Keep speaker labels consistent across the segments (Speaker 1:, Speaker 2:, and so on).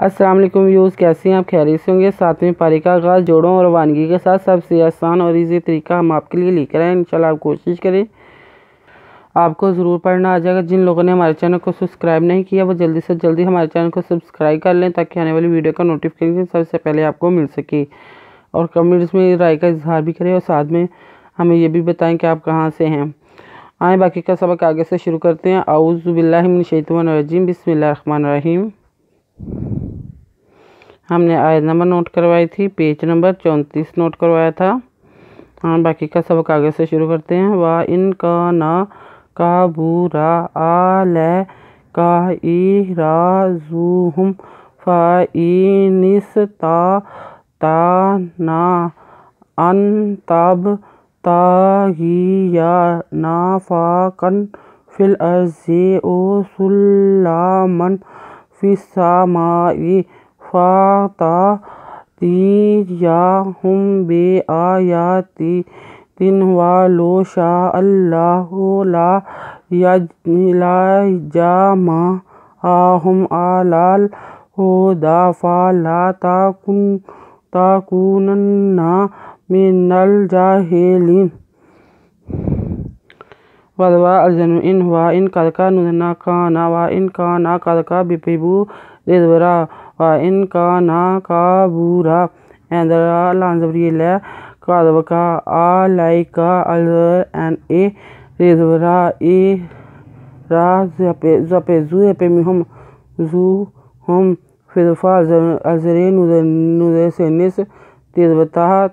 Speaker 1: السلام علیکم ویوز، کیسے ہیں آپ؟ خیریت سے ہوں گے۔ 7ویں پارے کا آغاز جوڑوں اور روانگی کے ساتھ سب سے آسان اور ایزی طریقہ ہم آپ کے لیے لے کر آئے ہیں۔ انشاءاللہ آپ کوشش کریں، آپ کو ضرور پڑھنا آ جائے گا۔ جن لوگوں نے ہمارے چینل کو سبسکرائب نہیں کیا وہ جلدی سے جلدی ہمارے چینل کو سبسکرائب کر لیں تاکہ آنے والی ویڈیو کا نوٹیفیکیشن سب سے پہلے آپ کو مل سکے، اور کمنٹس میں رائے کا اظہار بھی کریں اور ساتھ میں ہمیں یہ بھی بتائیں کہ آپ کہاں سے ہیں۔ آئیں باقی کا سبق آگے سے شروع کرتے ہیں۔ اعوذ باللہ من الشیطان الرجیم، بسم اللہ الرحمن الرحیم۔ ہم نے آیت نمبر نوٹ کروائی تھی، پیج نمبر 34 نوٹ کروایا تھا۔ باقی کا سبق آگے سے شروع کرتے ہیں۔ وَإِنْ كَانَ كَبُرَ عَلَيْكَ إِعْرَاضُهُمْ فَإِنِ اسْطَعْتَ أَنْ تَبْتَغِيَ نَفَقًا فِي الْأَرْضِ أَوْ سُلَّمًا فِي السَّمَاءِ فَتَأْتِيَهُم بِآيَةٍ وَلَوْ شَاءَ اللَّهُ لَجَمَعَهُمْ عَلَى الْهُدَى فَلَا تَكُونَنَّ مِنَ الْجَاهِلِينَ۔ وَإِنْ كَانَ قَدْ بِبِبُ رِضْوَرَا وَإِنْ كَانَ كَبُورًا and lanzavriela kadavaka alaika alzer and a rizvara e razapezu epemihum zuhum filfa alzere nudesenis tizbata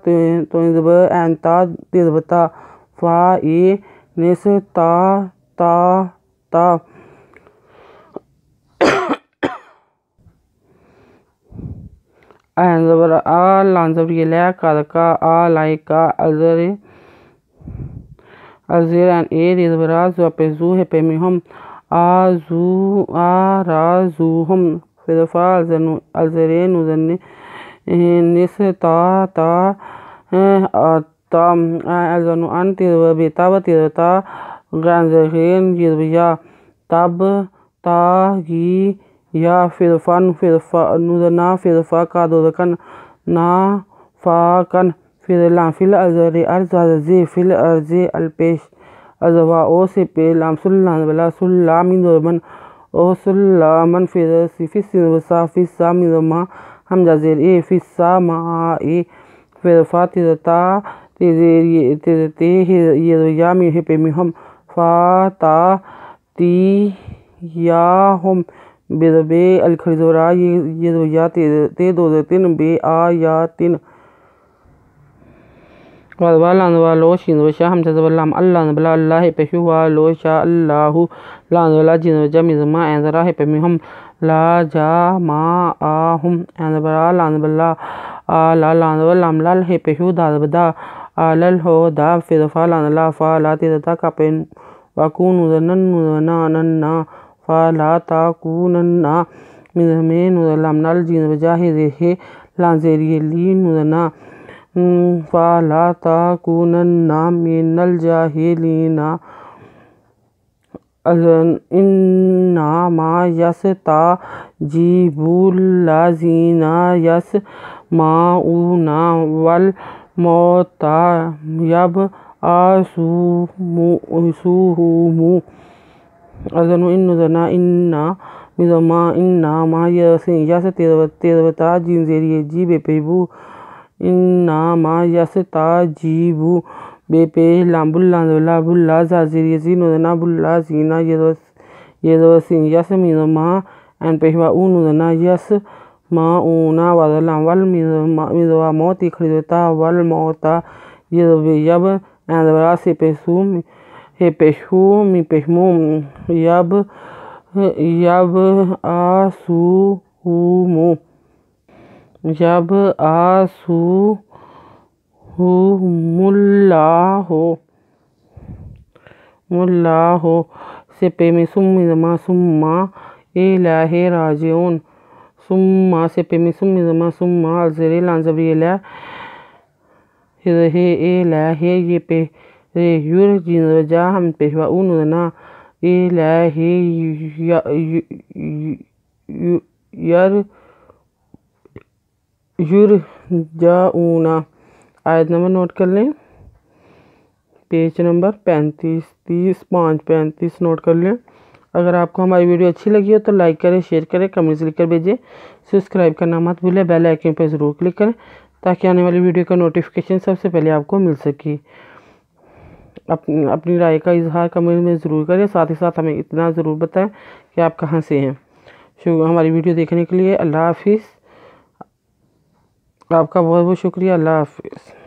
Speaker 1: toizba and ta tizbata fa e nis ta lanzavriela kadaka alaika alzer and a rizvara zapezu epemihum arazuhum filfa alzere nudesenis ta alzanu an tizbata ganzehen yizbiya tab gi ya filfa nudana filfa kadodakan na fakan fil alzari arzazi fil arzi alpesh azwa o se pe lam sullan bala sullamin doman o sullaman fi samidama hamzazir e fi sama e filfa tizata tizati yami hepemihum fata tiyahum بِذَبِ الْخِرْزُورَا يَدْوِيَا تِدُوذَتِن بِآيَاتٍ وَالْوَالَانْ وَالْوَشِينْ وَشَا حَمْزَةَ وَاللَّامْ اللَّهُ بَلَا اللَّهِ پَشُوا وَالْوَ شَاءَ اللَّهُ لَانْ وَلَا جِنْ وَجَمِزْمَا أَنْزَرَا هِپَمِهُمْ لَا جَمَعَهُمْ أَنْبَرَا لَانْ بَلَا آلَا لَانْ وَاللَّامْ لَلْ هِپَشُوا دَابَدَا آلَ الْهُدَى فِذَفَا لَانْ لَا فَالَا تِذَتَا كَپِنْ وَكُونُ ذَنَّنَّا فَلَا تَكُونَنَّ مِنَ الْأَمْنَ الْجِنْ وَجَاهِدِهِ لَانْزِرِيَلِينَ نُذَنَّا فَلَا تَكُونَنَّ مِنَ الْجَاهِلِينَ إِنَّمَا يَسْتَجِيبُ الَّذِينَ يَسْمَعُونَ وَالْمَوْتَى يَبْعَثُهُمُ أَذَنُ إِنَّ إِنَّمَا يَسْتَجِيبُ جِنْزِرِيَ بِبِبُ إِنَّمَا يَسْتَجِيبُ بِبِبِ لَامْبُلَّا بُلَّا زَازِرِيَ زِنُدَنَا بُلَّا زِينَ يَدْوَسِنْ يَسْمِدَمَا and pehwa nudana yasma'una وَالْمِذْوَى مَوْتِ خِرْزَتَا وَالْمَوْتَى يَبْ and وَرَاسِپَسُ هِپَشُو مِپَشْمُ يَبْعَثُهُمُ سِپَمِ سُمِّدَمَا ثُمَّ إِلَيْهِ رَاجِعُونَ ثُمَّ سِپَمِ سُمِّدَمَا ثُمَّ الْزَرِي لَانْزَبْرِيلَ إِلَيْهِ يُرْجِعُونَ جِنْ وَجَا ہم پہوا نُدَنَا إِلَيْهِ یرجعون۔ آیت نمبر نوٹ کر لیں، پیج نمبر 35 نوٹ کر لیں۔ اگر آپ کو ہماری ویڈیو اچھی لگی ہو تو لائک کریں، شیئر کریں، کمنٹس لکھ کر بھیجیں، سبسکرائب کرنا مت بھولیں، بیل آئیکن پہ ضرور کلک کریں تاکہ آنے والی ویڈیو کا نوٹیفیکیشن سب سے پہلے آپ کو مل سکے۔ اپنی رائے کا اظہار کمنٹ میں ضرور کریں، ساتھ ہی ساتھ ہمیں اتنا ضرور بتائیں کہ آپ کہاں سے ہیں۔ ہماری ویڈیو دیکھنے کے لیے اللہ حافظ، آپ کا بہت بہت شکریہ، اللہ حافظ۔